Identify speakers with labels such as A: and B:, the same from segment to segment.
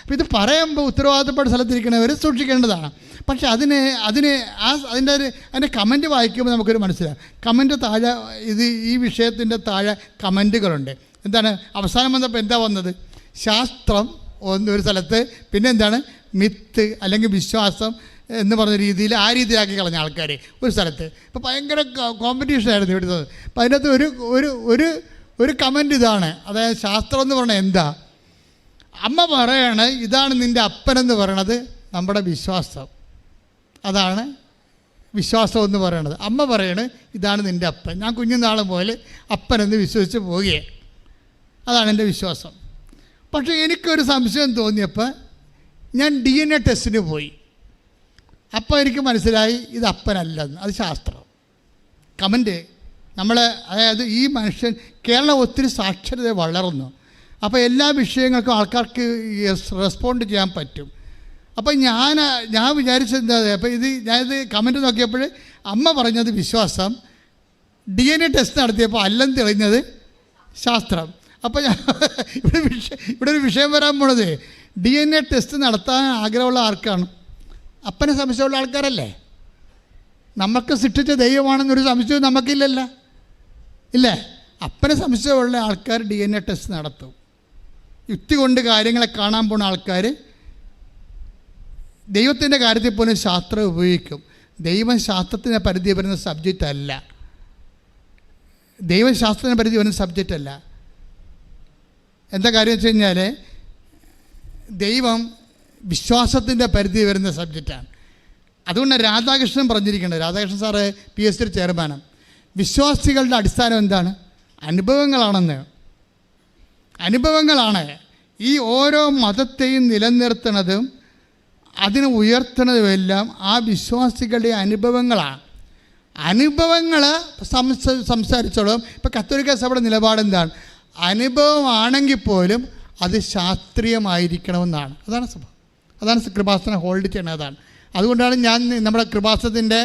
A: അപ്പോൾ ഇത് പറയുമ്പോൾ ഉത്തരവാദിത്തപ്പെട്ട സ്ഥലത്തിരിക്കുന്നവർ സൂക്ഷിക്കേണ്ടതാണ്. പക്ഷെ അതിൻ്റെ കമൻറ്റ് വായിക്കുമ്പോൾ നമുക്കൊരു മനസ്സിലാകും. കമൻറ്റ് താഴെ ഈ വിഷയത്തിൻ്റെ താഴെ കമൻറ്റുകളുണ്ട്. എന്താണ് അവസാനം വന്നപ്പോൾ എന്താ വന്നത്? ശാസ്ത്രം ഒരു സ്ഥലത്ത്, പിന്നെ എന്താണ് മിത്ത് അല്ലെങ്കിൽ വിശ്വാസം എന്ന് പറഞ്ഞ രീതിയിൽ ആ രീതിയിലാക്കി കളഞ്ഞ ആൾക്കാർ ഒരു സ്ഥലത്ത്. ഇപ്പോൾ ഭയങ്കര കോമ്പറ്റീഷനായിരുന്നു ഇവിടുത്തെ. അപ്പോൾ അതിനകത്ത് ഒരു കമൻറ്റ് ഇതാണ്, അതായത് ശാസ്ത്രം എന്ന് പറഞ്ഞാൽ എന്താ? അമ്മ പറയാണ് ഇതാണ് നിൻ്റെ അപ്പനെന്ന് പറയണത് നമ്മുടെ വിശ്വാസം. അതാണ് വിശ്വാസം എന്ന് പറയണത്. അമ്മ പറയണത് ഇതാണ് നിൻ്റെ അപ്പൻ, ഞാൻ കുഞ്ഞുനാൾ പോലെ അപ്പനെന്ന് വിശ്വസിച്ച് പോവുകയാണ്, അതാണ് എൻ്റെ വിശ്വാസം. പക്ഷേ എനിക്കൊരു സംശയം തോന്നിയപ്പോൾ ഞാൻ DNA ടെസ്റ്റിന് പോയി. അപ്പോൾ എനിക്ക് മനസ്സിലായി ഇത് അപ്പനല്ലെന്ന്. അത് ശാസ്ത്രം കമൻറ്റ്. അതായത് ഈ മനുഷ്യൻ കേരളം ഒത്തിരി സാക്ഷരത വളർന്നു. അപ്പോൾ എല്ലാ വിഷയങ്ങൾക്കും ആൾക്കാർക്ക് റെസ്പോണ്ട് ചെയ്യാൻ പറ്റും. അപ്പോൾ ഞാൻ വിചാരിച്ചെന്താ, അപ്പോൾ ഞാനിത് കമൻറ്റ് നോക്കിയപ്പോൾ അമ്മ പറഞ്ഞത് വിശ്വാസം, DNA ടെസ്റ്റ് നടത്തിയപ്പോൾ അല്ലെന്ന് തെളിഞ്ഞത് ശാസ്ത്രം. അപ്പോൾ ഇവിടെ ഒരു വിഷയം വരാൻ പോണത്, DNA ടെസ്റ്റ് നടത്താൻ ആഗ്രഹമുള്ള ആർക്കാണ്? അപ്പനെ സംശയമുള്ള ആൾക്കാരല്ലേ? നമുക്ക് സൃഷ്ടിച്ച ദൈവമാണെന്നൊരു സംശയവും നമുക്കില്ലല്ലോ, ഇല്ലേ? അപ്പനെ സംശയമുള്ള ആൾക്കാർ DNA ടെസ്റ്റ് നടത്തും. യുക്തി കൊണ്ട് കാര്യങ്ങളെ കാണാൻ പോകുന്ന ആൾക്കാർ ദൈവത്തിൻ്റെ കാര്യത്തിൽ പോലും ശാസ്ത്രം ഉപയോഗിക്കും. ദൈവം ശാസ്ത്രത്തിന് പരിധി വരുന്ന സബ്ജക്റ്റ് അല്ല. ദൈവം ശാസ്ത്രത്തിന് പരിധി വരുന്ന സബ്ജക്റ്റ് അല്ല. എന്താ കാര്യം വെച്ച് കഴിഞ്ഞാൽ ദൈവം വിശ്വാസത്തിൻ്റെ പരിധി വരുന്ന സബ്ജക്റ്റാണ്. അതുകൊണ്ട് രാധാകൃഷ്ണൻ പറഞ്ഞിരിക്കേണ്ടത്, രാധാകൃഷ്ണൻ സാറ് PhD ചെയർമാനാണ്, വിശ്വാസികളുടെ അടിസ്ഥാനം എന്താണ്? അനുഭവങ്ങളാണ്. ഈ ഓരോ മതത്തെയും നിലനിർത്തുന്നതും അതിനെ ഉയർത്തുന്നതുമെല്ലാം ആ വിശ്വാസികളുടെ അനുഭവങ്ങളാണ്. അനുഭവങ്ങൾ സംസാരിച്ചോളും. ഇപ്പോൾ കത്തോലിക്ക സഭയുടെ നിലപാടെന്താണ്? അനുഭവമാണെങ്കിൽ പോലും അത് ശാസ്ത്രീയമായിരിക്കണമെന്നാണ്. അതാണ് കൃപാസനം ഹോൾഡ് ചെയ്യണത്. അതാണ് അതുകൊണ്ടാണ് ഞാൻ നമ്മുടെ കൃപാസനത്തിൻ്റെ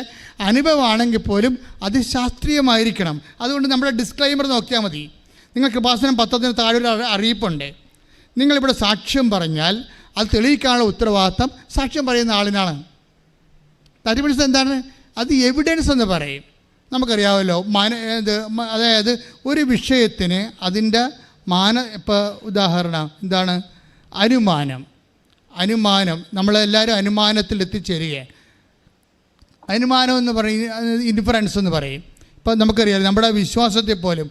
A: അനുഭവമാണെങ്കിൽ പോലും അത് ശാസ്ത്രീയമായിരിക്കണം. അതുകൊണ്ട് നമ്മുടെ ഡിസ്ക്ലൈമർ നോക്കിയാൽ മതി. നിങ്ങൾ കൃപാസനം പത്രത്തിന് താഴെ ഒരു അറിയിപ്പുണ്ട്. നിങ്ങളിവിടെ സാക്ഷ്യം പറഞ്ഞാൽ അത് തെളിയിക്കാനുള്ള ഉത്തരവാദിത്തം സാക്ഷ്യം പറയുന്ന ആളിനാണ്. തരിമണിസ് എന്താണ്? അത് എവിഡൻസ് എന്ന് പറയും. നമുക്കറിയാമല്ലോ, അതായത് ഒരു വിഷയത്തിന് അതിൻ്റെ ഇപ്പോൾ ഉദാഹരണം എന്താണ്? അനുമാനം. നമ്മളെല്ലാവരും അനുമാനത്തിൽ എത്തിച്ചേരുകയാണ്. അനുമാനം എന്ന് പറയും, ഇൻഫറൻസ് എന്ന് പറയും. ഇപ്പോൾ നമുക്കറിയാം നമ്മുടെ വിശ്വാസത്തിൽ പോലും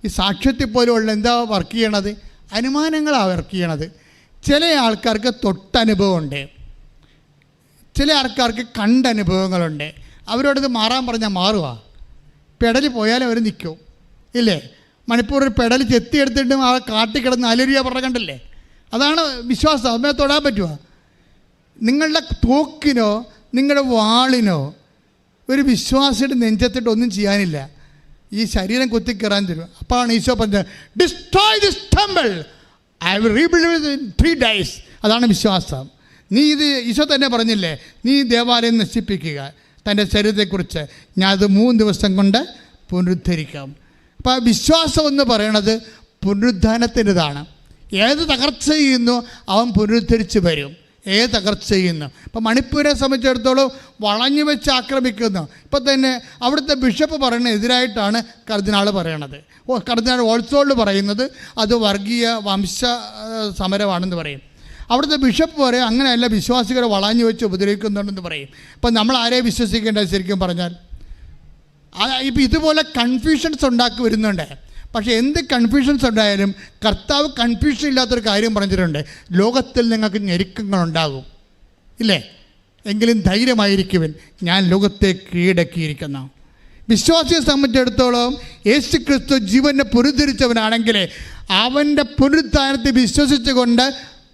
A: ഈ സാക്ഷ്യത്തിൽ പോലും ഉള്ള എന്താ വർക്ക് ചെയ്യണത്? അനുമാനങ്ങളാണ് വർക്ക് ചെയ്യണത്. ചില ആൾക്കാർക്ക് തൊട്ടനുഭവമുണ്ട്, ചില ആൾക്കാർക്ക് കണ്ടനുഭവങ്ങളുണ്ട്. അവരോടത് മാറാൻ പറഞ്ഞാൽ മാറുക. പെടൽ പോയാലും അവർ നിൽക്കും, ഇല്ലേ? മണിപ്പൂരിൽ പെടൽ ചെത്തിയെടുത്തിട്ടും ആ കാട്ടിക്കിടന്ന് അലരിയ പറഞ്ഞ കണ്ടല്ലേ? അതാണ് വിശ്വാസം. അതിനെ തൊടാൻ പറ്റുമോ? നിങ്ങളുടെ തോക്കിനോ നിങ്ങളുടെ വാളിനോ ഒരു വിശ്വാസിയുടെ നെഞ്ചത്തിട്ട് ഒന്നും ചെയ്യാനില്ല. ഈ ശരീരം കുത്തിക്കയറാൻ തരും. അപ്പോഴാണ് ഈശോ പറഞ്ഞത്, destroy this temple, I will rebuild in 3 days. അതാണ് വിശ്വാസം. ഈശോ തന്നെ പറഞ്ഞില്ലേ, നീ ദേവാലയം നശിപ്പിക്കുക, തൻ്റെ ശരീരത്തെക്കുറിച്ച് ഞാൻ അത് 3 ദിവസം കൊണ്ട് പുനരുദ്ധരിക്കാം. അപ്പോൾ വിശ്വാസം എന്ന് പറയണത് പുനരുദ്ധാനത്തിൻ്റെതാണ്. ഏത് തകർച്ച ചെയ്യുന്നു അവൻ പുനരുദ്ധരിച്ച് വരും. ഏത് തകർച്ച ചെയ്യുന്നു. ഇപ്പോൾ മണിപ്പൂരെ സംബന്ധിച്ചിടത്തോളം വളഞ്ഞു വെച്ച് ആക്രമിക്കുന്നു. ഇപ്പോൾ തന്നെ അവിടുത്തെ ബിഷപ്പ് പറയുന്ന എതിരായിട്ടാണ് കർദിനാൾ പറയണത്. കർദിനാൾ ഓൾസോൾഡ് പറയുന്നത് അത് വർഗീയ വംശ സമരമാണെന്ന് പറയും. അവിടുത്തെ ബിഷപ്പ് പറയും അങ്ങനെയല്ല, വിശ്വാസികളെ വളഞ്ഞു വെച്ച് ഉപദ്രവിക്കുന്നുണ്ടെന്ന് പറയും. ഇപ്പം നമ്മൾ ആരെ വിശ്വസിക്കേണ്ടത്? ശരിക്കും പറഞ്ഞാൽ ഇപ്പം ഇതുപോലെ കൺഫ്യൂഷൻസ് ഉണ്ടാക്കി വരുന്നുണ്ട്. പക്ഷേ എന്ത് കൺഫ്യൂഷൻസ് ഉണ്ടായാലും കർത്താവ് കൺഫ്യൂഷൻ ഇല്ലാത്തൊരു കാര്യം പറഞ്ഞിട്ടുണ്ട്, ലോകത്തിൽ നിങ്ങൾക്ക് ഞെരുക്കങ്ങളുണ്ടാകും, ഇല്ലേ? എങ്കിലും ധൈര്യമായിരിക്കുവൻ, ഞാൻ ലോകത്തെ കീഴടക്കിയിരിക്കുന്ന. വിശ്വാസിയെ സംബന്ധിച്ചിടത്തോളം യേശു ക്രിസ്തു ജീവനെ പുനരുദ്ധരിച്ചവനാണെങ്കിൽ അവൻ്റെ പുനരുദ്ധാനത്തെ വിശ്വസിച്ചുകൊണ്ട്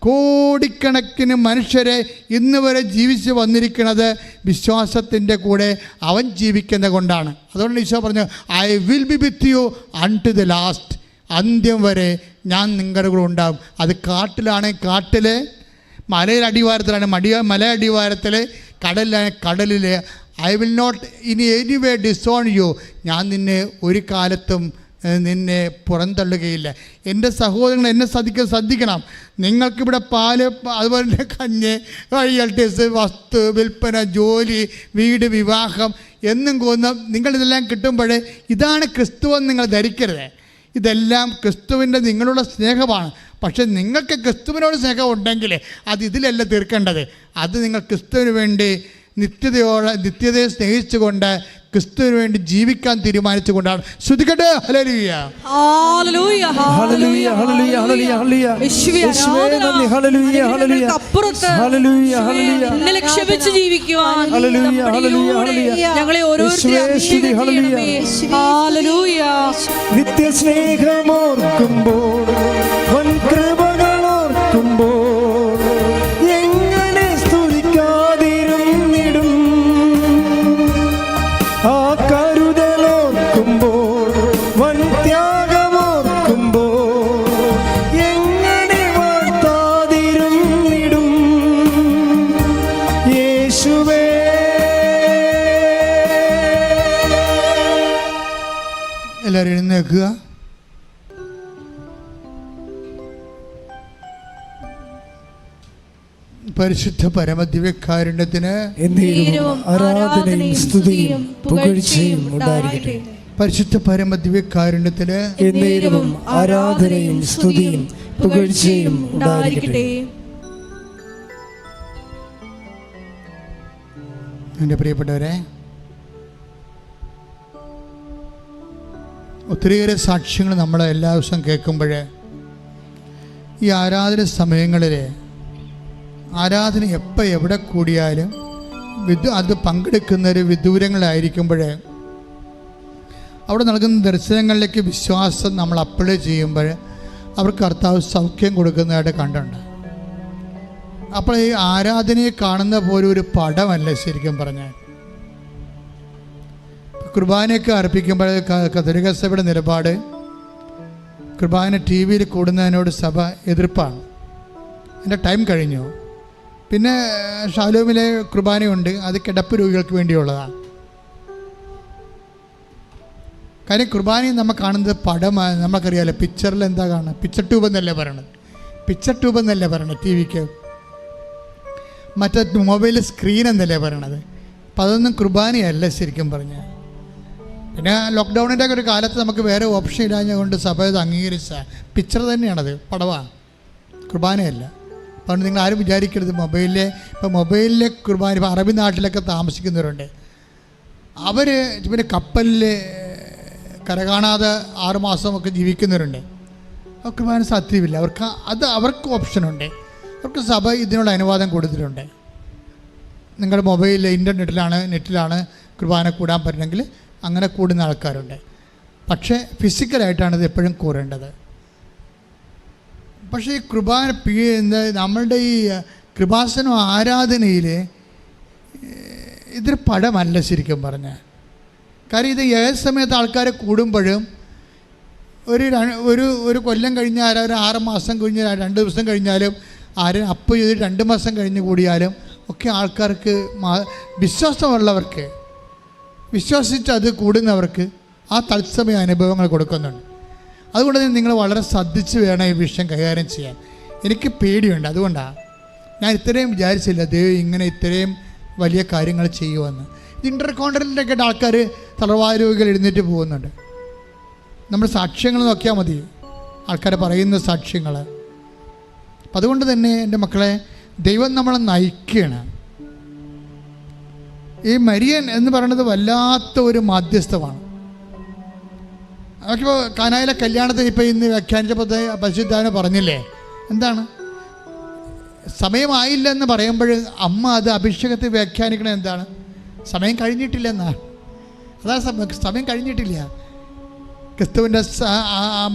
A: കോടിക്കണക്കിന് മനുഷ്യരെ ഇന്ന് വരെ ജീവിച്ച് വന്നിരിക്കുന്നത് വിശ്വാസത്തിൻ്റെ കൂടെ അവൻ ജീവിക്കുന്നത് കൊണ്ടാണ്. അതുകൊണ്ട് ഈശോ പറഞ്ഞു, I will be with you unto the last. അന്ത്യം വരെ ഞാൻ നിങ്ങളുടെ കൂടെ ഉണ്ടാകും. അത് കാട്ടിലാണെങ്കിൽ കാട്ടിൽ, മലയുടെ അടിവാരത്തിലാണ് മല അടിവാരത്തിൽ, കടലിൽ I will not in any way disown you. ഞാൻ നിന്നെ ഒരു കാലത്തും നിന്നെ പുറന്തള്ളുകയില്ല. എൻ്റെ സഹോദരങ്ങൾ എന്നെ ശ്രദ്ധിക്കണം. നിങ്ങൾക്കിവിടെ പാല്, അതുപോലെ തന്നെ കഞ്ഞ്, IELTS, വസ്തു, വിൽപ്പന, ജോലി, വീട്, വിവാഹം എന്നും നിങ്ങളിതെല്ലാം കിട്ടുമ്പോൾ ഇതാണ് ക്രിസ്തുവെന്ന് നിങ്ങൾ ധരിക്കരുത്. ഇതെല്ലാം ക്രിസ്തുവിൻ്റെ നിങ്ങളുടെ സ്നേഹമാണ്. പക്ഷെ നിങ്ങൾക്ക് ക്രിസ്തുവിനോട് സ്നേഹം ഉണ്ടെങ്കിൽ അത് ഇതിലല്ല തീർക്കേണ്ടത്. അത് നിങ്ങൾ ക്രിസ്തുവിന് വേണ്ടി നിത്യതയെ സ്നേഹിച്ചുകൊണ്ട് ക്രിസ്തുവിന് വേണ്ടി ജീവിക്കാൻ തീരുമാനിച്ചുകൊണ്ടാണ്. ശ്രുതികട്ടെ. ഹല്ലേലൂയ,
B: ഹല്ലേലൂയ, ഹല്ലേലൂയ, ഹല്ലേലൂയ, ഹല്ലേലൂയ. യേശുവേ ആരാധന. ഹല്ലേലൂയ, ഹല്ലേലൂയ. ഹല്ലേലൂയ, ഹല്ലേലൂയ. നിന്നെ ക്ഷമിച്ച് ജീവിക്കുവാൻ ഹല്ലേലൂയ, ഹല്ലേലൂയ, ഹല്ലേലൂയ. ഞങ്ങളെ ഓരോരുത്തരെയും ഹല്ലേലൂയ, ഹല്ലേലൂയ.
C: നിത്യസ്നേഹമോർക്കുമ്പോൾ വൻ കൃപകളോർക്കുമ്പോൾ എങ്ങനെ സ്തുതിക്കാതിരുന്നിടും. ആ കരുതലോർക്കുമ്പോൾ വൻ ത്യാഗമോർക്കുമ്പോൾ എങ്ങനെ വാഴ്ത്താതിരുന്നിടും. യേശുവേ
A: എല്ലാവരും എഴുന്നേൽക്കുക. പരിശുദ്ധ പരമദിവ്യകാരുണ്യത്തിന്
C: ആരാധനയും സ്തുതിയും പുകഴ്ചയും ഉണ്ടായിരിക്കട്ടെ.
A: പരിശുദ്ധ പരമദിവ്യകാരുണ്യത്തിന്
C: എന്നേരവും ആരാധനയും സ്തുതിയും പുകഴ്ചയും ഉണ്ടായിരിക്കട്ടെ.
A: എൻ്റെ പ്രിയപ്പെട്ടവരെ, ഒത്തിരിയേറെ സാക്ഷ്യങ്ങൾ നമ്മൾ എല്ലാ ദിവസവും കേൾക്കുമ്പോൾ ഈ ആരാധന സമയങ്ങളിൽ ആരാധന എപ്പോൾ എവിടെ കൂടിയാലും അത് പങ്കെടുക്കുന്നവർ വിദൂരങ്ങളായിരിക്കുമ്പോൾ അവിടെ നൽകുന്ന ദർശനങ്ങളിലേക്ക് വിശ്വാസം നമ്മൾ അപ്ലൈ ചെയ്യുമ്പോൾ അവർക്ക് കർത്താവ് സൗഖ്യം കൊടുക്കുന്നതായിട്ട് കണ്ടുണ്ട്. അപ്പോൾ ഈ ആരാധനയെ കാണുന്ന പോലെ ഒരു പടമല്ല ശരിക്കും പറഞ്ഞാൽ. കുർബാനയൊക്കെ അർപ്പിക്കുമ്പോൾ കത്തോലിക്ക സഭയുടെ നിലപാട് കുർബാന TV കൂടുന്നതിനോട് സഭ എതിർപ്പാണ്. എൻ്റെ ടൈം കഴിഞ്ഞു. പിന്നെ ഷാലോമിലെ കുർബാനയുണ്ട്, അത് കിടപ്പ് രോഗികൾക്ക് വേണ്ടിയുള്ളതാണ്. കാര്യം കുർബാനയും നമ്മൾ കാണുന്നത് പടമാണ്. നമുക്കറിയാമല്ലോ, പിക്ചറിൽ എന്താ കാണുന്നത്? പിക്ചർ ട്യൂബ് എന്നല്ലേ പറയണത്. TV-ക്ക് മറ്റേ മൊബൈൽ സ്ക്രീൻ എന്നല്ലേ പറയണത്. അപ്പം അതൊന്നും കുർബാനയല്ല ശരിക്കും പറഞ്ഞാൽ. പിന്നെ ലോക്ക്ഡൗണിൻ്റെ ഒക്കെ ഒരു കാലത്ത് നമുക്ക് വേറെ ഓപ്ഷൻ ഇല്ലാഞ്ഞതുകൊണ്ട് സഭ ഇത് അംഗീകരിച്ച പിക്ചർ തന്നെയാണത്, പടവാണ്, കുർബാനയല്ല. അതുകൊണ്ട് നിങ്ങൾ ആരും വിചാരിക്കരുത് മൊബൈലിലെ കുർബാന. ഇപ്പോൾ അറബി നാട്ടിലൊക്കെ താമസിക്കുന്നവരുണ്ട്, അവർ പിന്നെ കപ്പലിൽ കരകാണാതെ 6 മാസമൊക്കെ ജീവിക്കുന്നവരുണ്ട്. ആ കുർബാന സാധ്യമില്ല അവർക്ക്. അവർക്ക് ഓപ്ഷനുണ്ട്. അവർക്ക് സഭ ഇതിനുള്ള അനുവാദം കൊടുത്തിട്ടുണ്ട്. നിങ്ങളുടെ മൊബൈലിൽ നെറ്റിലാണ് കുർബാന കൂടാൻ പറ്റണമെങ്കിൽ അങ്ങനെ കൂടുന്ന ആൾക്കാരുണ്ട്. പക്ഷേ ഫിസിക്കലായിട്ടാണ് ഇത് എപ്പോഴും കൂറേണ്ടത്. പക്ഷേ ഈ കുർബാന നമ്മളുടെ ഈ കൃപാസനം ആരാധനയിൽ ഇതൊരു പടമല്ല ശരിക്കും പറഞ്ഞാൽ. കാര്യം ഇത് ഏത് സമയത്ത് ആൾക്കാരെ കൂടുമ്പോഴും ഒരു കൊല്ലം കഴിഞ്ഞാൽ, ഒരു 6 മാസം കഴിഞ്ഞ് 2 ദിവസം കഴിഞ്ഞാലും, അപ്പോൾ ഇത് 2 മാസം കഴിഞ്ഞ് കൂടിയാലും ഒക്കെ ആൾക്കാർക്ക് വിശ്വാസമുള്ളവർക്ക്, വിശ്വസിച്ച് അത് കൂടുന്നവർക്ക് ആ തത്സമയ അനുഭവങ്ങൾ കൊടുക്കുന്നുണ്ട്. അതുകൊണ്ട് തന്നെ നിങ്ങൾ വളരെ ശ്രദ്ധിച്ച് വേണം ഈ വിഷയം കൈകാര്യം ചെയ്യാൻ. എനിക്ക് പേടിയുണ്ട്. അതുകൊണ്ടാണ് ഞാൻ ഇത്രയും വിചാരിച്ചില്ല ദൈവം ഇങ്ങനെ ഇത്രയും വലിയ കാര്യങ്ങൾ ചെയ്യുമെന്ന്. ഇൻ്റർകോണ്ടിനെൻ്റെയൊക്കെ ആൾക്കാർ തളർവാദ രോഗികൾ എഴുന്നേറ്റ് പോകുന്നുണ്ട്. നമ്മൾ സാക്ഷ്യങ്ങൾ നോക്കിയാൽ മതി, ആൾക്കാർ പറയുന്ന സാക്ഷ്യങ്ങൾ. അപ്പം അതുകൊണ്ട് തന്നെ എൻ്റെ മക്കളെ, ദൈവം നമ്മളെ നയിക്കുകയാണ്. ഈ മരിയൻ എന്ന് പറയുന്നത് വല്ലാത്ത ഒരു മാധ്യസ്ഥമാണ്. നമുക്കിപ്പോൾ കാനായിലെ കല്യാണത്തിന് ഇപ്പോൾ ഇന്ന് വ്യാഖ്യാനിച്ചപ്പോൾ പരിശുദ്ധാന പറഞ്ഞില്ലേ, എന്താണ് സമയമായില്ല എന്ന് പറയുമ്പോൾ അമ്മ അത് അഭിഷേകത്തെ വ്യാഖ്യാനിക്കണത് എന്താണ്? സമയം കഴിഞ്ഞിട്ടില്ല എന്നാണ്. അതാണ് സമയം കഴിഞ്ഞിട്ടില്ല, ക്രിസ്തുവിൻ്റെ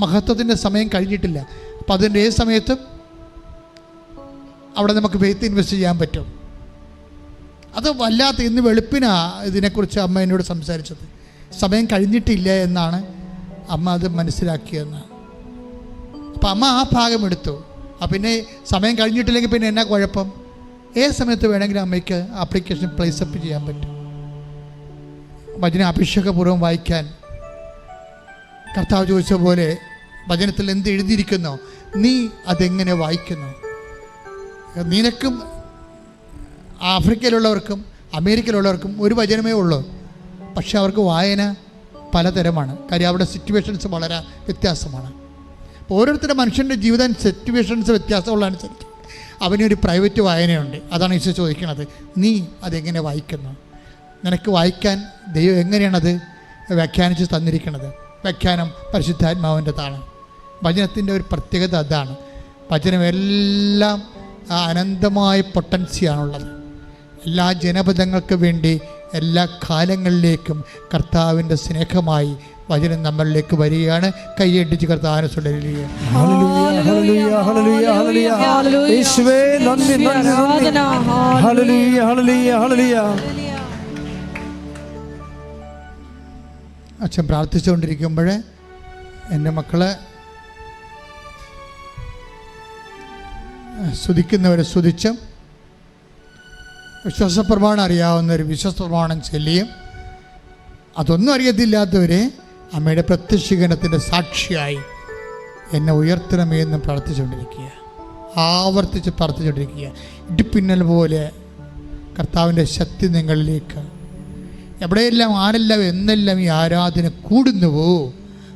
A: മഹത്വത്തിൻ്റെ സമയം കഴിഞ്ഞിട്ടില്ല. അപ്പം അതിൻ്റെ ഏത് സമയത്തും അവിടെ നമുക്ക് ഫെയ്ത്ത് ഇൻവെസ്റ്റ് ചെയ്യാൻ പറ്റും. അത് വല്ലാത്ത ഇന്ന് വെളുപ്പിനാണ് ഇതിനെക്കുറിച്ച് അമ്മ എന്നോട് സംസാരിച്ചത്. സമയം കഴിഞ്ഞിട്ടില്ല എന്നാണ് അമ്മ അത് മനസ്സിലാക്കിയെന്ന്. അപ്പം അമ്മ ആ ഭാഗം എടുത്തു. പിന്നെ സമയം കഴിഞ്ഞിട്ടില്ലെങ്കിൽ പിന്നെ എന്നാ കുഴപ്പം? ഏത് സമയത്ത് വേണമെങ്കിലും അമ്മയ്ക്ക് ആപ്ലിക്കേഷൻ പ്ലേസപ്പ് ചെയ്യാൻ പറ്റും. വചന അഭിഷേകപൂർവ്വം വായിക്കാൻ കർത്താവ് ചോദിച്ച പോലെ വചനത്തിൽ എന്ത് എഴുതിയിരിക്കുന്നോ നീ അതെങ്ങനെ വായിക്കുന്നു? നിനക്കും ആഫ്രിക്കയിലുള്ളവർക്കും അമേരിക്കയിലുള്ളവർക്കും ഒരു വചനമേ ഉള്ളൂ, പക്ഷെ അവർക്ക് വായന പലതരമാണ്. കാര്യം അവിടെ സിറ്റുവേഷൻസ് വളരെ വ്യത്യാസമാണ്. അപ്പോൾ ഓരോരുത്തരുടെ മനുഷ്യൻ്റെ ജീവിതം സിറ്റുവേഷൻസ് വ്യത്യാസമുള്ളതനുസരിച്ച് അവനൊരു പ്രൈവറ്റ് വായനയുണ്ട്. അതാണ് ഈശോ ചോദിക്കുന്നത്, നീ അതെങ്ങനെ വായിക്കുന്നു? നിനക്ക് വായിക്കാൻ ദൈവം എങ്ങനെയാണത് വ്യാഖ്യാനിച്ച് തന്നിരിക്കുന്നത്? വ്യാഖ്യാനം പരിശുദ്ധാത്മാവിൻ്റെതാണ്. വചനത്തിൻ്റെ ഒരു പ്രത്യേകത അതാണ്. വചനം എല്ലാം അനന്തമായ പൊട്ടൻസിയാണുള്ളത്. എല്ലാ ജനപദങ്ങൾക്ക് വേണ്ടി എല്ലാ കാലങ്ങളിലേക്കും കർത്താവിൻ്റെ സ്നേഹമായി വചനം നമ്മളിലേക്ക് വരികയാണ്. കൈയടിച്ച് കർത്താവിനെ സ്തുതിക്കുക. അച്ഛൻ പ്രാർത്ഥിച്ചുകൊണ്ടിരിക്കുമ്പോൾ എൻ്റെ മക്കളെ സ്തുതിക്കുന്നവരെ സ്തുതിച്ചും വിശ്വാസപ്രമാണം അറിയാവുന്നവർ വിശ്വാസപ്രമാണം ചൊല്ലിയും അതൊന്നും അറിയത്തില്ലാത്തവരെ അമ്മയുടെ പ്രത്യക്ഷീകരണത്തിൻ്റെ സാക്ഷിയായി എന്നെ ഉയർത്തണമേ എന്നും പ്രാർത്ഥിച്ചുകൊണ്ടിരിക്കുക. ആവർത്തിച്ച് പ്രാർത്ഥിച്ചുകൊണ്ടിരിക്കുക. ഇടിപ്പിന്നൽ പോലെ കർത്താവിൻ്റെ ശക്തി നിങ്ങളിലേക്ക് എവിടെയെല്ലാം ആരെല്ലാം എന്നെല്ലാം ഈ ആരാധന കൂടുന്നുവോ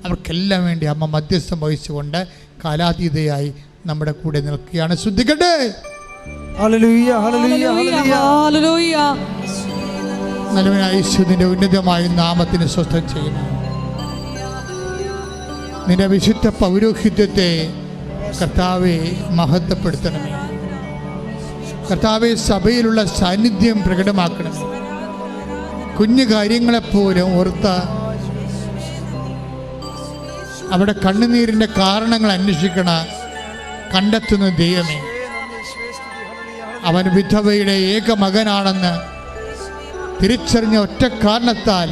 A: അവർക്കെല്ലാം വേണ്ടി അമ്മ മധ്യസ്ഥം വഹിച്ചുകൊണ്ട് കാലാതീതയായി നമ്മുടെ കൂടെ നിൽക്കുകയാണ്. ശ്രദ്ധിക്കട്ടെ. നല്ലവനായ യേശുവിന്റെ ഉന്നതമായ നാമത്തിന് സ്വസ്ഥം ചെയ്യുന്നു. നിന്റെ വിശുദ്ധ പൗരോഹിത്യത്തെ കർത്താവെ മഹത്വപ്പെടുത്തണമേ. കർത്താവെ സഭയിലുള്ള സാന്നിധ്യം പ്രകടമാക്കണമേ. കുഞ്ഞു കാര്യങ്ങളെപ്പോലും ഓർത്ത് അവിടെ കണ്ണുനീരിൻ്റെ കാരണങ്ങൾ കണ്ടെത്തുന്ന ദൈവമേ, അവൻ വിധവയുടെ ഏക മകനാണെന്ന് തിരിച്ചറിഞ്ഞ ഒറ്റ കാരണത്താൽ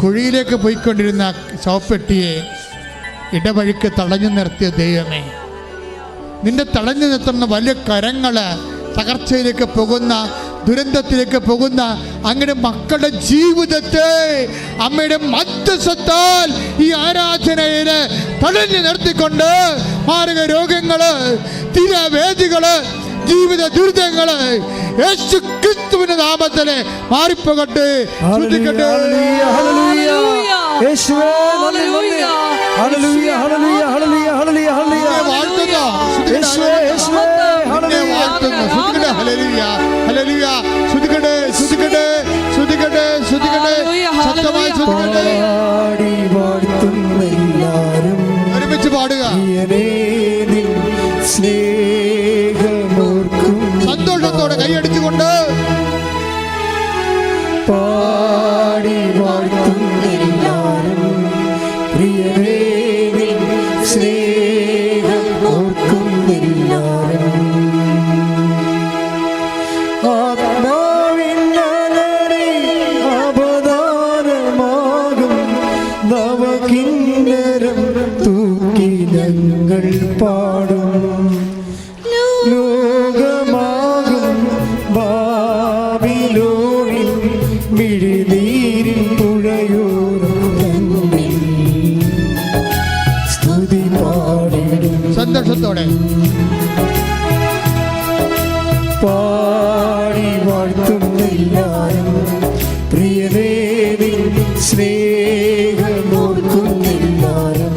A: കുഴിയിലേക്ക് പോയിക്കൊണ്ടിരുന്ന ശവപ്പെട്ടിയെ ഇടവഴിക്ക് തടഞ്ഞു നിർത്തിയ ദൈവമേ, നിന്റെ തടഞ്ഞു നിർത്തുന്ന വലിയ കരങ്ങൾ തകർച്ചയിലേക്ക് പോകുന്ന, ദുരന്തത്തിലേക്ക് പോകുന്ന അങ്ങനെ മക്കളുടെ ജീവിതത്തെ അമ്മയുടെ മധ്യസ്ഥത്താൽ ഈ ആരാധനയിൽ തടഞ്ഞു നിർത്തിക്കൊണ്ട് മാരക രോഗങ്ങള്, തീരാവേദികള്, ജീവിത ദുരിതങ്ങള് യേശു ക്രിസ്തുവിന്റെ നാമത്തിൽ മാറിപ്പോകട്ടെ. ഒരുമിച്ച് പാടുക. സന്തോഷത്തോടെ കൈയടിച്ചുകൊണ്ട്
C: പാടി വാഴ്ത്തുന്നെല്ലാരും പ്രിയരേ നിൻ സ്നേഹം ഓർക്കുന്നെല്ലാരും. ആത്മാവിൻ അലറി അപദാനമാകും നവകിന്നരം തൂക്കി ഞങ്ങൾ പാടും. ലോകമാകും ബാബിലോണിൽ മിഴിനീരിൽ പുഴയോരം സ്തുതി പാടിടും.
A: സന്തോഷത്തോടെ
C: പാടി വാഴ്ത്തുന്നെല്ലാരും പ്രിയനേ സ്നേഹമോർക്കുന്നെല്ലാരും.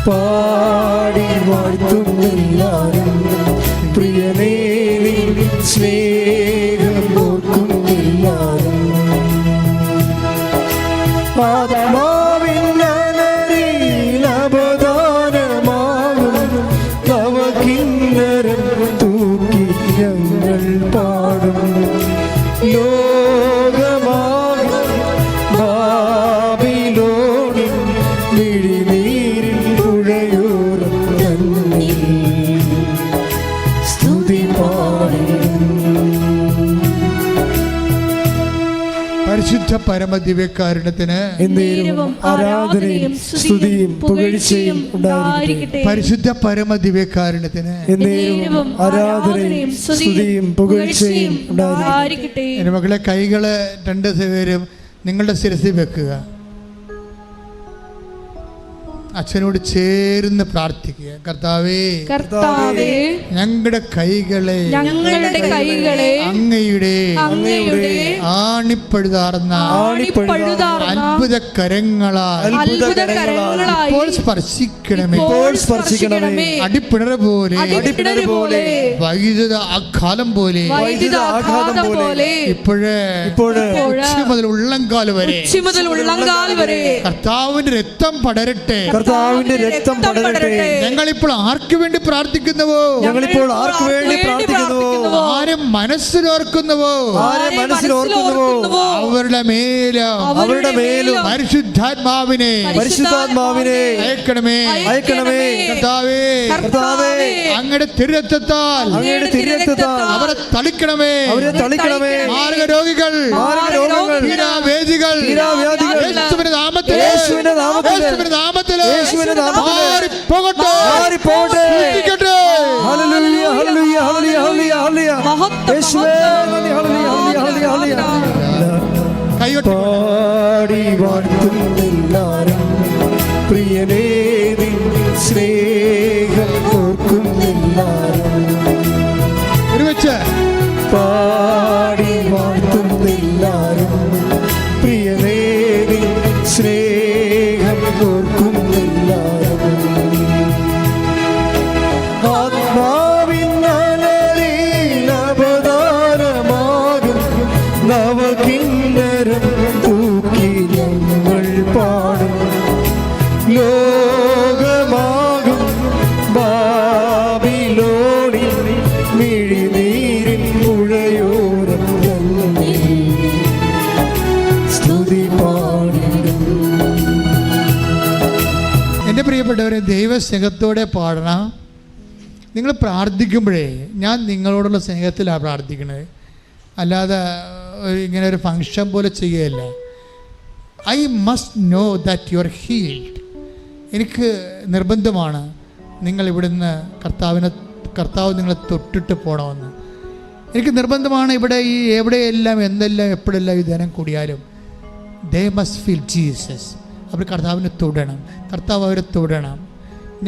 C: പാടി വാഴ്ത്തുന്നെല്ലാരും പ്രിയനേ സ്നേഹമോർക്കുന്നെല്ലാരും. ആത്മാവിൻ അലറിൽ അപദാനമാകും നവകിന്നരം തൂക്കി ഞങ്ങൾ പാടും. ലോകമാകും ബാബിലോണിൽ മിഴിനീരിൽ പുഴയോരം തന്നിൽ സ്തുതി പാടും.
A: പരിശുദ്ധ പരമദിവ്യകാരുണ്യത്തിന്
C: ആരാധനയും സ്തുതിയും പുകഴ്ചയും ഉണ്ടായിരിക്കട്ടെ.
A: പരിശുദ്ധ പരമദിവ്യകാരുണ്യത്തിന്
C: ആരാധനയും സ്തുതിയും പുകഴ്ചയും ഉണ്ടായിരിക്കട്ടെ.
A: എൻ്റെ മക്കളെ കൈകള് രണ്ട് പേരും നിങ്ങളുടെ ശിരസിൽ വെക്കുക. അച്ഛനോട് ചേർന്ന് പ്രാർത്ഥിക്കുക. കർത്താവേ,
B: കർത്താവേ,
A: ഞങ്ങളുടെ കൈകളെ അങ്ങയുടെ ആണിപ്പഴുതാർന്ന അത്ഭുത കരങ്ങളാൽ ഇപ്പോൾ സ്പർശിക്കണമേ. അടിപ്പിണർ പോലെ വൈദ്യുത ആഘാതം പോലെ ഇപ്പോഴേ ഉച്ച മുതൽ ഉള്ളംകാല് വരെ കർത്താവിന്റെ രക്തം പടരട്ടെ.
C: കർത്താവിന്റെ രക്തം പടരട്ടെ.
A: ഞങ്ങളിപ്പോൾ ആർക്ക് വേണ്ടി പ്രാർത്ഥിക്കുന്നുവോ, ആരെ മനസ്സിലോർക്കുന്നുവോ അവരുടെ മേലും പരിശുദ്ധാത്മാവിനെ അയക്കണമേ. കർത്താവേ, അങ്ങയുടെ തിരുരക്തത്താൽ അവരെ തളിക്കണമേ. മാർഗരോഗികൾ, യേശുവിന്റെ നാമത്തിൽ
C: പാടി വാഴ്ത്തുന്നെല്ലാരും പ്രിയനേ നിൻ സ്നേഹം ഓർക്കുന്നെല്ലാരും.
A: ഒരുമിച്ച്
C: പാടി വാഴ്ത്തുന്നെല്ലാരും പ്രിയനേ നിൻ സ്നേഹം ഓർക്കുന്നെല്ലാരും. ആത്മാവിന്നലരിൽ അവതാരമാകും നവകിന്നരം തൂക്കി ഞങ്ങൾ പാടും. ലോകമാകും ബാബിലോണിൽ മിഴിനീരിൻ മുഴയോരം സ്തുതി പാടിടും.
A: എൻ്റെ പ്രിയപ്പെട്ടവരെ, ദൈവസ്നേഹത്തോടെ പാടണം. നിങ്ങൾ പ്രാർത്ഥിക്കുമ്പോഴേ ഞാൻ നിങ്ങളോടുള്ള സ്നേഹത്തിലാണ് പ്രാർത്ഥിക്കുന്നത്, അല്ലാതെ ഇങ്ങനെ ഒരു ഫങ്ഷൻ പോലെ ചെയ്യുകയല്ല. I must know that you are healed. എനിക്ക് നിർബന്ധമാണ് നിങ്ങൾ ഇവിടുന്ന് കർത്താവ് നിങ്ങളെ തൊട്ടിട്ട് പോകണമെന്ന്. എനിക്ക് നിർബന്ധമാണ്. ഇവിടെ ഈ എവിടെയെല്ലാം എന്തെല്ലാം എപ്പോഴെല്ലാം ഈ ധനം കൂടിയാലും ദേ മസ്റ്റ് ഫീൽ ജീസസ്. അവർ കർത്താവിനെ തൊടണം, കർത്താവ് അവരെ തൊടണം.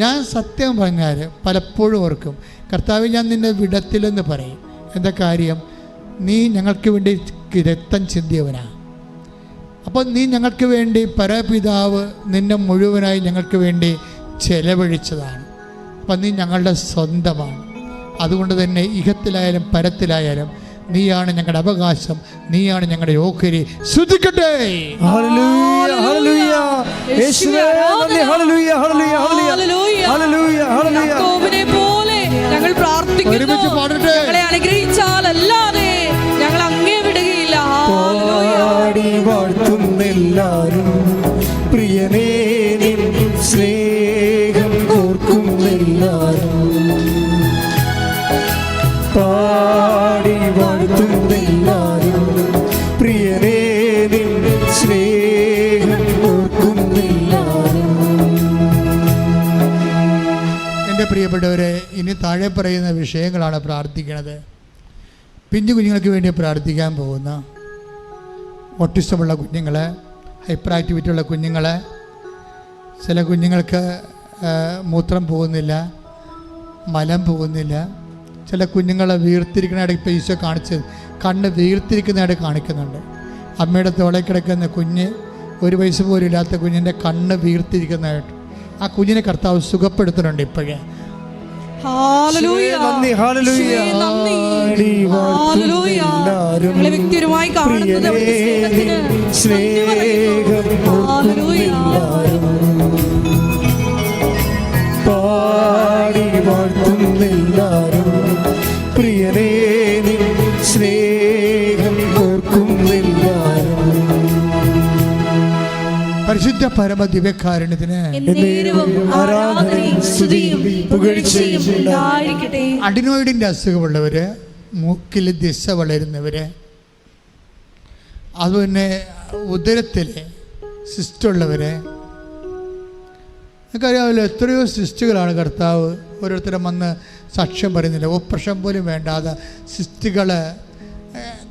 A: ഞാൻ സത്യം പറഞ്ഞാൽ പലപ്പോഴും ഓർക്കും, കർത്താവ് ഞാൻ നിന്നെ വിടത്തില്ലെന്ന് പറയും. എന്താ കാര്യം? നീ ഞങ്ങൾക്ക് വേണ്ടി രക്തം ചിന്തിയവനാ. അപ്പോൾ നീ ഞങ്ങൾക്ക് വേണ്ടി പരപിതാവ് നിന്നെ മുഴുവനായി ഞങ്ങൾക്ക് വേണ്ടി ചെലവഴിച്ചതാണ്. അപ്പം നീ ഞങ്ങളുടെ സ്വന്തമാണ്. അതുകൊണ്ട് തന്നെ ഇഹത്തിലായാലും പരത്തിലായാലും നീയാണ് ഞങ്ങളുടെ അവകാശം, നീയാണ് ഞങ്ങളുടെ ഓഹരി. ശ്രുതിക്കട്ടെ.
B: ഞങ്ങൾ പ്രാർത്ഥിക്കുന്നു, ഞങ്ങളെ അനുഗ്രഹിച്ചാലല്ലാതെ ഞങ്ങൾ അങ്ങേ വിടുകയില്ല.
C: പാടി വാഴ്ത്തുന്നെല്ലാരും പ്രിയനേ നിൻ സ്നേഹം ഓർക്കുന്നെല്ലാരും. പാടി വാഴ്ത്തുന്നെല്ലാരും പ്രിയനേ നിൻ സ്നേഹം ഓർക്കുന്നെല്ലാരും.
A: എൻ്റെ പ്രിയപ്പെട്ടവരെ, ഇനി താഴെ പറയുന്ന വിഷയങ്ങളാണ് പ്രാർത്ഥിക്കുന്നത്. പിഞ്ചു കുഞ്ഞുങ്ങൾക്ക് വേണ്ടി പ്രാർത്ഥിക്കാൻ പോകുന്ന ഓട്ടിസമുള്ള കുഞ്ഞുങ്ങൾ, ഹൈപ്പർ ആക്ടിവിറ്റി ഉള്ള കുഞ്ഞുങ്ങൾ, ചില കുഞ്ഞുങ്ങൾക്ക് മൂത്രം പോകുന്നില്ല, മലം പോകുന്നില്ല, ചില കുഞ്ഞുങ്ങളെ വീർത്തിരിക്കുന്നതായിട്ട് ഇപ്പോൾ ഈശോ കാണിച്ച് കണ്ണ് വീർത്തിരിക്കുന്നതായിട്ട് കാണിക്കുന്നുണ്ട്. അമ്മയുടെ തോളെ കിടക്കുന്ന കുഞ്ഞ്, 1 വയസ്സ് പോലും ഇല്ലാത്ത കുഞ്ഞിൻ്റെ കണ്ണ് വീർത്തിരിക്കുന്നതായിട്ട് ആ കുഞ്ഞിനെ കർത്താവ് സുഖപ്പെടുത്തുന്നുണ്ട് ഇപ്പോഴേ.
B: വ്യക്തിപരമായി കാണുന്നത്
C: പാടി വാഴ്ത്തുന്നെല്ലാരും പ്രിയനേ നിൻ സ്നേഹം ഓർക്കുന്നെല്ലാരും.
A: പരിശുദ്ധ പരമ ദിവ്യകാരുണ്യത്തിന്
B: ആരാധനയും സ്തുതിയും പുകഴ്ചയും ഉണ്ടായിരിക്കട്ടെ.
A: അഡിനോയിഡിൻ്റെ അസുഖമുള്ളവർ, മൂക്കിൽ ദിശ വളരുന്നവർ, അതുപോലെ ഉദരത്തിൽ സിസ്റ്റുള്ളവർ, നമുക്കറിയാമല്ലോ എത്രയോ സിസ്റ്റുകളാണ് കർത്താവ് ഓരോരുത്തരും വന്ന് സാക്ഷ്യം പറയുന്നില്ല. ഓപ്പറേഷൻ പോലും വേണ്ടാതെ സിസ്റ്റുകൾ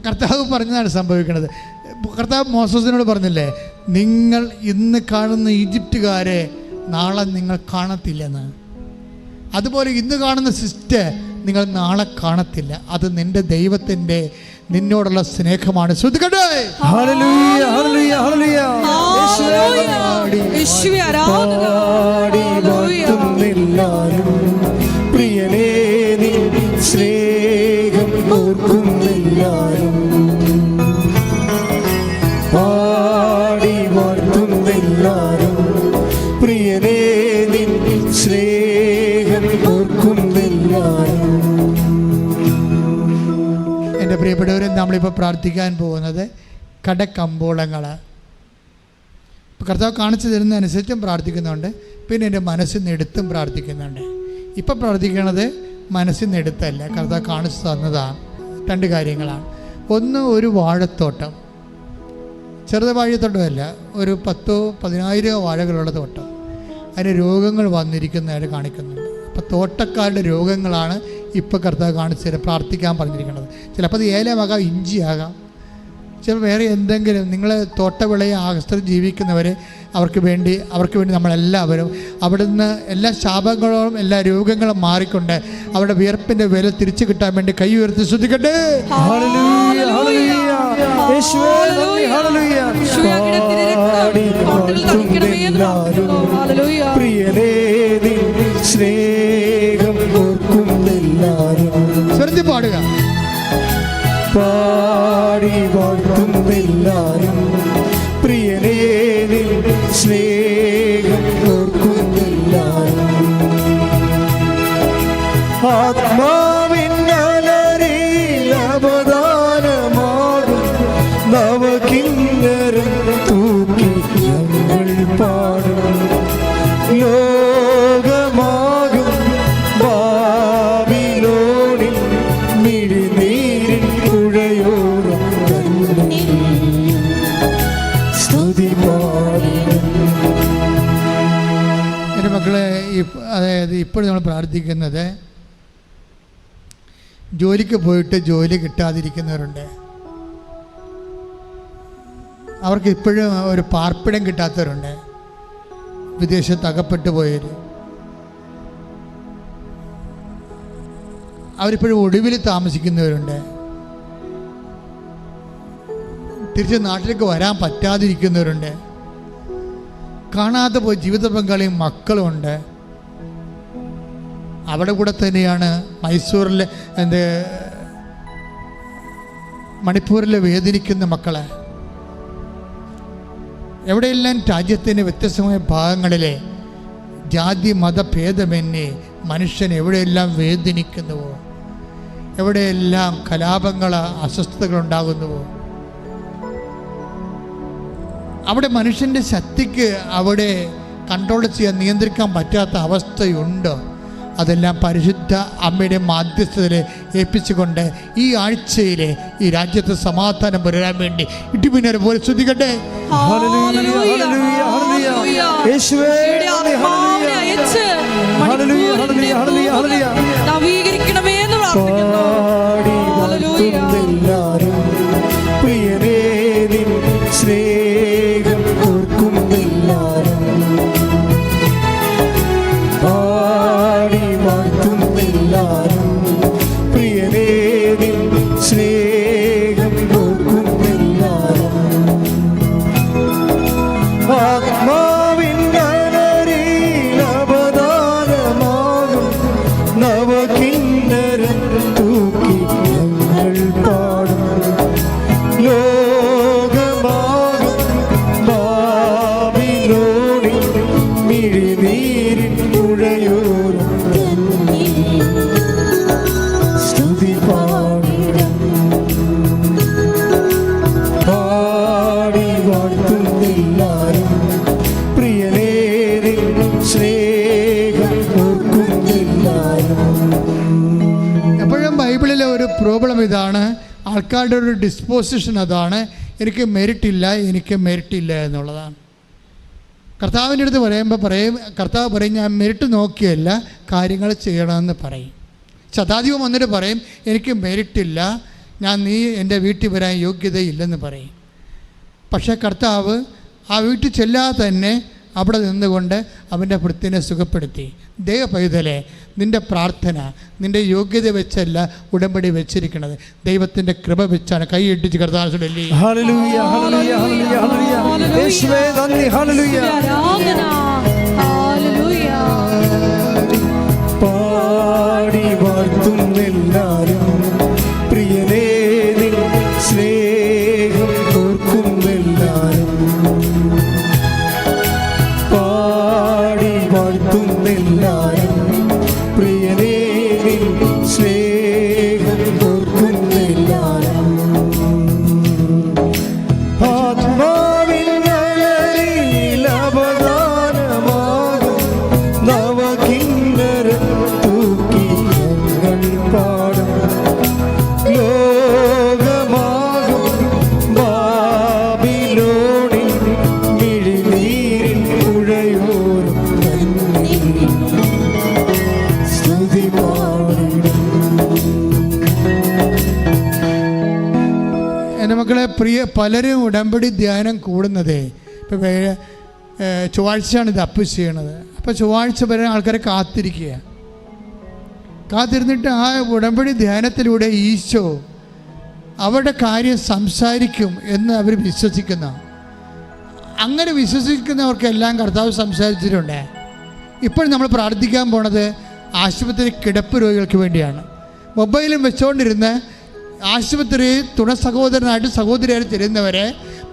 A: കർത്താവ് പറഞ്ഞതാണ് സംഭവിക്കുന്നത്. കർത്താവ് മോസസിനോട് പറഞ്ഞില്ലേ, നിങ്ങൾ ഇന്ന് കാണുന്ന ഈജിപ്തുകാരെ നാളെ നിങ്ങൾ കാണത്തില്ലെന്ന്. അതുപോലെ ഇന്ന് കാണുന്ന സിസ്റ്റർ നിങ്ങൾ നാളെ കാണത്തില്ല. അത് നിന്റെ ദൈവത്തിൻ്റെ നിന്നോടുള്ള സ്നേഹമാണ്. ശ്രദ്ധിക്കട്ടെ.
C: ഹല്ലേലൂയ, ഹല്ലേലൂയ, ഹല്ലേലൂയ.
B: യേശുവേ ആരാധന.
C: പാടുന്നില്ലാരും പ്രിയനേ നിൻ സ്നേഹം ഓർക്കുന്നില്ലാരും. പാടി വാഴ്ത്തുന്നില്ലാരും പ്രിയനേ നിൻ സ്നേഹം ഓർക്കുന്നില്ലാരും.
A: എൻ്റെ പ്രിയപ്പെട്ടവരെ, നമ്മളിപ്പോൾ പ്രാർത്ഥിക്കാൻ പോകുന്നത് കടക്കമ്പോളങ്ങൾ. ഇപ്പോൾ കർത്താവ് കാണിച്ചു തരുന്നതനുസരിച്ചും പ്രാർത്ഥിക്കുന്നുണ്ട്, പിന്നെ എൻ്റെ മനസ്സിൽ നിന്ന് എടുത്തും പ്രാർത്ഥിക്കുന്നുണ്ട്. ഇപ്പം പ്രാർത്ഥിക്കണത് മനസ്സിൽ നിന്ന് എടുത്തല്ല, കർത്താവ് കാണിച്ചു തന്നതാണ്. രണ്ട് കാര്യങ്ങളാണ്. ഒന്ന്, ഒരു വാഴത്തോട്ടം, ചെറുത് വാഴത്തോട്ടമല്ല, ഒരു 10,000-10,000 വാഴകളുള്ള തോട്ടം. അതിന് രോഗങ്ങൾ വന്നിരിക്കുന്നതായിട്ട് കാണിക്കുന്നുണ്ട്. അപ്പോൾ തോട്ടക്കാരുടെ രോഗങ്ങളാണ് ഇപ്പോൾ കർത്താവ് കാണിച്ചു തരാം, പ്രാർത്ഥിക്കാൻ പറഞ്ഞിരിക്കുന്നത്. ചിലപ്പോൾ അത് ഏലമാകാം, ഇഞ്ചിയാകാം, ചിലപ്പോൾ വേറെ എന്തെങ്കിലും. നിങ്ങൾ തോട്ടവിളയെ ആശ്രയിച്ച് ജീവിക്കുന്നവർ, അവർക്ക് വേണ്ടി നമ്മളെല്ലാവരും അവിടുന്ന് എല്ലാ ശാപങ്ങളും എല്ലാ രോഗങ്ങളും മാറിക്കൊണ്ട് അവരുടെ വിയർപ്പിൻ്റെ വില തിരിച്ചു കിട്ടാൻ വേണ്ടി കൈ ഉയർത്തി ശ്രദ്ധിക്കട്ടെ.
C: ഹല്ലേലൂയ, ഹല്ലേലൂയ. യേശുവേ നന്ദി, ഹല്ലേലൂയ. പ്രിയനേ നിൻ സ്നേഹം ഓർക്കുന്നില്ലാരും.
A: ശ്രദ്ധ പാടുക.
C: പാടി വാഴ്ത്തുന്നില്ലാരും പ്രിയനേ നിൻ സ്നേഹം ഓർക്കുന്നില്ലാരും. ആത്മാവിൻ അലറിൽ അവദാനമാകും നവകിന്നരം തൂക്കി ഞങ്ങൾ പാടും. ലോകമാകും ബാബിലോണിൽ മിഴിനീരിൻ പുഴയോരം സ്തുതി പാടും.
A: എൻ്റെ മക്കളെ, അതായത് ഇപ്പോഴും നമ്മൾ പ്രാർത്ഥിക്കുന്നത് ജോലിക്ക് പോയിട്ട് ജോലി കിട്ടാതിരിക്കുന്നവരുണ്ട്. അവർക്ക് ഇപ്പോഴും ഒരു പാർപ്പിടം കിട്ടാത്തവരുണ്ട്. വിദേശത്ത് അകപ്പെട്ടു പോയവർ, അവരിപ്പോഴും ഒടുവിൽ താമസിക്കുന്നവരുണ്ട്. തിരിച്ച് നാട്ടിലേക്ക് വരാൻ പറ്റാതിരിക്കുന്നവരുണ്ട്. കാണാതെ പോയി ജീവിത പങ്കാളിയും മക്കളുമുണ്ട്. അവിടെ കൂടെ തന്നെയാണ് മൈസൂരിലെ മണിപ്പൂരിലെ വേദനിക്കുന്ന മക്കളെ. എവിടെയെല്ലാം രാജ്യത്തിൻ്റെ വ്യത്യസ്തമായ ഭാഗങ്ങളിലെ ജാതി മതഭേദമന്യേ മനുഷ്യൻ എവിടെയെല്ലാം വേദനിക്കുന്നുവോ, എവിടെയെല്ലാം കലാപങ്ങൾ അസ്വസ്ഥതകളുണ്ടാകുന്നുവോ, അവിടെ മനുഷ്യൻ്റെ ശക്തിക്ക് അവിടെ കൺട്രോൾ ചെയ്യാൻ നിയന്ത്രിക്കാൻ പറ്റാത്ത അവസ്ഥയുണ്ടോ, അതെല്ലാം പരിശുദ്ധ അമ്മയുടെ മാധ്യസ്ഥതയിൽ ഏൽപ്പിച്ചുകൊണ്ട് ഈ ആഴ്ചയിലെ ഈ രാജ്യത്ത് സമാധാനം പുലരാൻ വേണ്ടി ഇടിമിന്നൽ പോലെ ശ്രദ്ധിക്കട്ടെ.
B: നവീകരിക്കണമേ എന്ന് പ്രാർത്ഥിക്കുന്നു.
C: പ്രിയനേ നിൻ സ്നേഹം ഓർക്കുന്നില്ലാരും. പാടി വാഴ്ത്തുന്നില്ലാരും പ്രിയനേ നിൻ സ്നേഹം ഓർക്കുന്നില്ലാരും. ആത്മാവിൻ അലറിൽ അവദാനമാകും നവകിന്നരം തൂക്കി ഞങ്ങൾ പാടും. ലോകമാകും ബാബിലോണിൽ മിഴിനീരിൻ പുഴയോരം സ്തുതി പാടും. പാടി വാഴ്ത്തുന്നില്ലാരും പ്രിയനേ നിൻ സ്നേഹം ഓർക്കുന്നില്ലാരും.
A: എപ്പോഴും ബൈബിളിലെ ഒരു പ്രോബ്ലം ഇതാണ്, ആൾക്കാരുടെ ഒരു ഡിസ്പോസിഷൻ അതാണ്, എനിക്ക് മെറിറ്റ് ഇല്ല എന്നുള്ളതാണ്. കർത്താവിൻ്റെ അടുത്ത് കർത്താവ് പറയും, ഞാൻ മെറിറ്റ് നോക്കിയല്ല കാര്യങ്ങൾ ചെയ്യണമെന്ന് പറയും. ശതാധിപം വന്നിട്ട് പറയും, എനിക്ക് മെറിറ്റില്ല, നീ എൻ്റെ വീട്ടിൽ വരാൻ യോഗ്യതയില്ലെന്ന് പറയും. പക്ഷേ കർത്താവ് ആ വീട്ടിൽ ചെല്ലാതെ തന്നെ അവിടെ നിന്നുകൊണ്ട് അവൻ്റെ ഭൃത്തിനെ സുഖപ്പെടുത്തി. ദൈവ പൈതലെ, നിൻ്റെ പ്രാർത്ഥന നിൻ്റെ യോഗ്യത വെച്ചല്ല ഉടമ്പടി വെച്ചിരിക്കുന്നത്, ദൈവത്തിൻ്റെ കൃപ വെച്ചാണ്. കൈ ഇട്ടിച്ച് കർത്താവിനെ
C: ഹല്ലേലൂയ, ഹല്ലേലൂയ, ഹല്ലേലൂയ, ഹല്ലേലൂയ. യേശുവേ നന്ദി, ഹല്ലേലൂയ. പാടി വാഴ്ത്തുന്നെല്ലാരും പ്രിയനേ നിൻ സ്നേഹം ഓർക്കുന്നെല്ലാരും. പാടി വാഴ്ത്തുന്നെല്ലാരും പ്രിയനേ നിൻ സ്നേഹം ഓർക്കുന്നെല്ലാരും. ആത്മാവിൻ നഗരിയിൽ അവദാനമാകും നവകിന്നരം തൂക്കി ഞങ്ങൾ പാടും. ലോകമാകും ബാബിലോണിൽ മിഴിനീരിൻ പുഴയോരം സ്തുതി പാടിടും.
A: എൻ്റെ മക്കളെ, പലരും ഉടമ്പടി ധ്യാനം കൂടുന്നത് ഇപ്പോൾ ചൊവ്വാഴ്ചയാണ് ഇത് അപ്പ് ചെയ്യണത്. അപ്പോൾ ചൊവ്വാഴ്ച വരെ ആൾക്കാരെ കാത്തിരുന്നിട്ട് ആ ഉടമ്പടി ധ്യാനത്തിലൂടെ ഈശോ അവരുടെ കാര്യം സംസാരിക്കും എന്ന് അവർ വിശ്വസിക്കുന്ന, അങ്ങനെ വിശ്വസിക്കുന്നവർക്കെല്ലാം കർത്താവ് സംസാരിച്ചിട്ടുണ്ട്. ഇപ്പോൾ നമ്മൾ പ്രാർത്ഥിക്കാൻ പോണത് ആശുപത്രി കിടപ്പ് രോഗികൾക്ക് വേണ്ടിയാണ്. മൊബൈലും വെച്ചുകൊണ്ടിരുന്ന് ആശുപത്രി തുണ സഹോദരനായിട്ട് സഹോദരിയായിട്ട് ചെല്ലുന്നവരെ,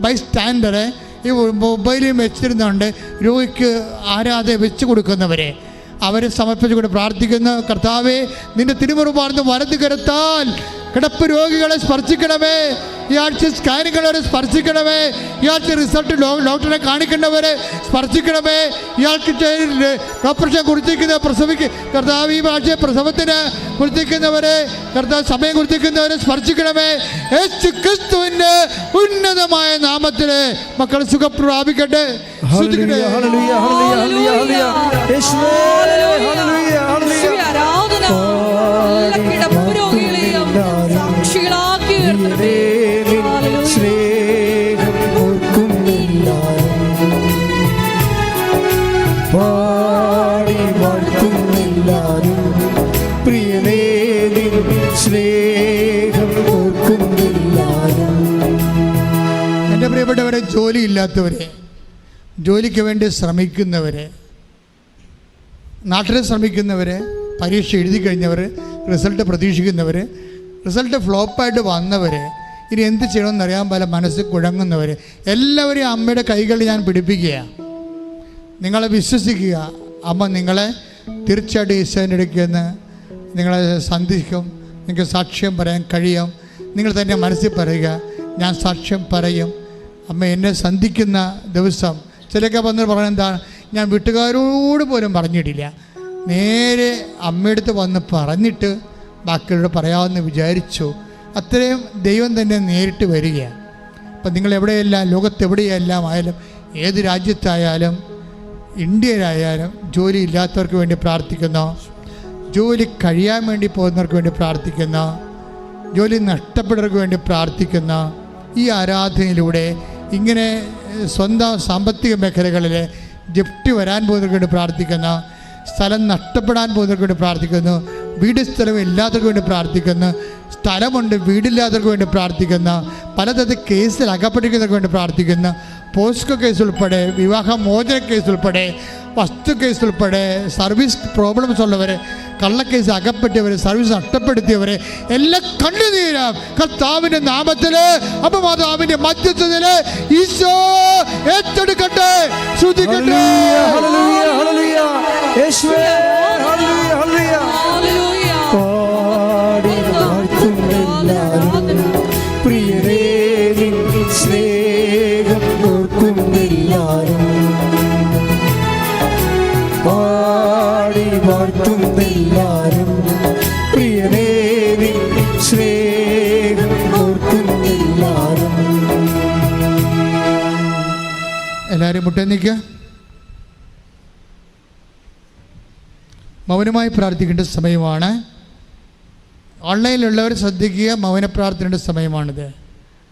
A: ബൈ സ്റ്റാൻഡറെ ഈ മൊബൈലിൽ വെച്ചിരുന്നുകൊണ്ട് രോഗിക്ക് ആരാധന വെച്ച് കൊടുക്കുന്നവരെ അവരെ സമർപ്പിച്ചുകൊണ്ട് പ്രാർത്ഥിക്കുന്ന, കർത്താവേ നിന്റെ തിരുമുറുപാർന്ന് വലത് കരത്താൽ കിടപ്പ് രോഗികളെ സ്പർശിക്കണമേ, ഈ ആഴ്ച സ്കാനിങ്ങളെ സ്പർശിക്കണമേ, ഈ ആഴ്ച റിസൾട്ട് ഡോക്ടറെ കാണിക്കേണ്ടവരെ സ്പർശിക്കണമേ, ഇയാൾക്ക് ഓപ്പറേഷൻ കുറിച്ചിരിക്കുന്ന കർത്താവ് ഈ ആഴ്ച പ്രസവത്തിന് കുറിച്ചിരിക്കുന്നവരെ, കർത്താവ് സമയം കുറിച്ചിരിക്കുന്നവരെ സ്പർശിക്കണമേ. യേശു ക്രിസ്തുവിൻ്റെ ഉന്നതമായ നാമത്തിൽ മക്കൾ സുഖം പ്രാപിക്കട്ടെ.
C: ഹല്ലേലൂയ, ഹല്ലേലൂയ, ഹല്ലേലൂയ, ഹല്ലേലൂയ. യേശുവേ ഹല്ലേലൂയ, ഹല്ലേലൂയ.
B: സാക്ഷികളാക്കി ഉയർത്തണമേ.
C: സ്നേഹം ഓർക്കുന്നെല്ലാരും പാടി വാഴ്ത്തുന്നെല്ലാരും പ്രിയനേ നിൻ സ്നേഹം ഓർക്കുന്നെല്ലാരും.
A: എൻ്റെ പ്രിയപ്പെട്ടവരെ, ജോലിയില്ലാത്തവരെ, ജോലിക്ക് വേണ്ടി ശ്രമിക്കുന്നവരെ, നാട്ടിൽ ശ്രമിക്കുന്നവർ, പരീക്ഷ എഴുതി കഴിഞ്ഞവർ, റിസൾട്ട് പ്രതീക്ഷിക്കുന്നവർ, റിസൾട്ട് ഫ്ലോപ്പായിട്ട് വന്നവർ, ഇനി എന്ത് ചെയ്യണമെന്നറിയാൻ പല മനസ്സ് കുഴങ്ങുന്നവർ, എല്ലാവരെയും അമ്മയുടെ കൈകളിൽ ഞാൻ പിടിപ്പിക്കുക. നിങ്ങളെ വിശ്വസിക്കുക. അമ്മ നിങ്ങളെ തീർച്ചയായിട്ടും ഈശോൻ്റെ അടുക്കൽ നിന്ന് നിങ്ങളെ സന്ധിക്കും. നിങ്ങൾക്ക് സാക്ഷ്യം പറയാൻ കഴിയും. നിങ്ങൾ തന്നെ മനസ്സിൽ പറയുക, ഞാൻ സാക്ഷ്യം പറയും. അമ്മ എന്നെ സന്ധിക്കുന്ന ദിവസം ചിലൊക്കെ വന്ന് പറയുന്നത് എന്താണ്, ഞാൻ വീട്ടുകാരോട് പോലും പറഞ്ഞിട്ടില്ല, നേരെ അമ്മയടുത്ത് വന്ന് പറഞ്ഞിട്ട് ബാക്കിയോട് പറയാമെന്ന് വിചാരിച്ചു. അത്രയും ദൈവം തന്നെ നേരിട്ട് വരികയാണ്. അപ്പം നിങ്ങൾ എവിടെയെല്ലാം, ലോകത്തെവിടെയെല്ലാം ആയാലും, ഏത് രാജ്യത്തായാലും, ഇന്ത്യയിലായാലും ജോലി ഇല്ലാത്തവർക്ക് വേണ്ടി പ്രാർത്ഥിക്കുന്നു, ജോലി കഴിയാൻ വേണ്ടി പോകുന്നവർക്ക് വേണ്ടി പ്രാർത്ഥിക്കുന്നു, ജോലി നഷ്ടപ്പെട്ടവർക്ക് വേണ്ടി പ്രാർത്ഥിക്കുന്നു. ഈ ആരാധനയിലൂടെ ഇങ്ങനെ സ്വന്തം സാമ്പത്തിക മേഖലകളിൽ ജപ്തി വരാൻ പോകുന്നവർക്ക് വേണ്ടി പ്രാർത്ഥിക്കുന്നു, സ്ഥലം നഷ്ടപ്പെടാൻ പോകുന്നവർക്ക് വേണ്ടി പ്രാർത്ഥിക്കുന്നു, വീട് സ്ഥലം ഇല്ലാത്തവർക്ക് വേണ്ടി പ്രാർത്ഥിക്കുന്നു, സ്ഥലമുണ്ട് വീടില്ലാത്തവർക്ക് വേണ്ടി പ്രാർത്ഥിക്കുന്നു, പലതരത്തിൽ കേസിൽ അകപ്പെട്ടിരിക്കുന്നവർക്ക് വേണ്ടി പ്രാർത്ഥിക്കുന്നു, പോസ്കോ കേസ് ഉൾപ്പെടെ, വിവാഹമോചന കേസ് ഉൾപ്പെടെ, വസ്തു കേസ് ഉൾപ്പെടെ, സർവീസ് പ്രോബ്ലംസ് ഉള്ളവർ, കള്ളക്കേസ് അകപ്പെട്ടവർ, സർവീസ് നഷ്ടപ്പെടുത്തിയവരെ എല്ലാം കണ്ണുനീരാം കർത്താവിൻ്റെ നാമത്തിൽ, അപമാതാവിൻ്റെ മധ്യത്തിൽ ഈശോ ഏറ്റെടുക്കട്ടെ. ശ്രുതിക്കട്ടെ.
C: ഹല്ലേലൂയ, ഹല്ലേലൂയ, യേശുവേ ഹല്ലേലൂയ, ഹല്ലേലൂയ. പാടി വാഴ്ത്തുന്നെല്ലാരും പ്രിയനേ നിൻ സ്നേഹം ഓർക്കുന്നെല്ലാരും പാടി വാഴ്ത്തുന്നെല്ലാരും പ്രിയനേ നിൻ സ്നേഹം ഓർക്കുന്നെല്ലാരും.
A: എല്ലാവരും മുട്ടേ നിൽക്കുക. മൗനമായി പ്രാർത്ഥിക്കേണ്ട സമയമാണ്. ഓൺലൈനിലുള്ളവർ ശ്രദ്ധിക്കുക, മൗന പ്രാർത്ഥനയുടെ സമയമാണിത്.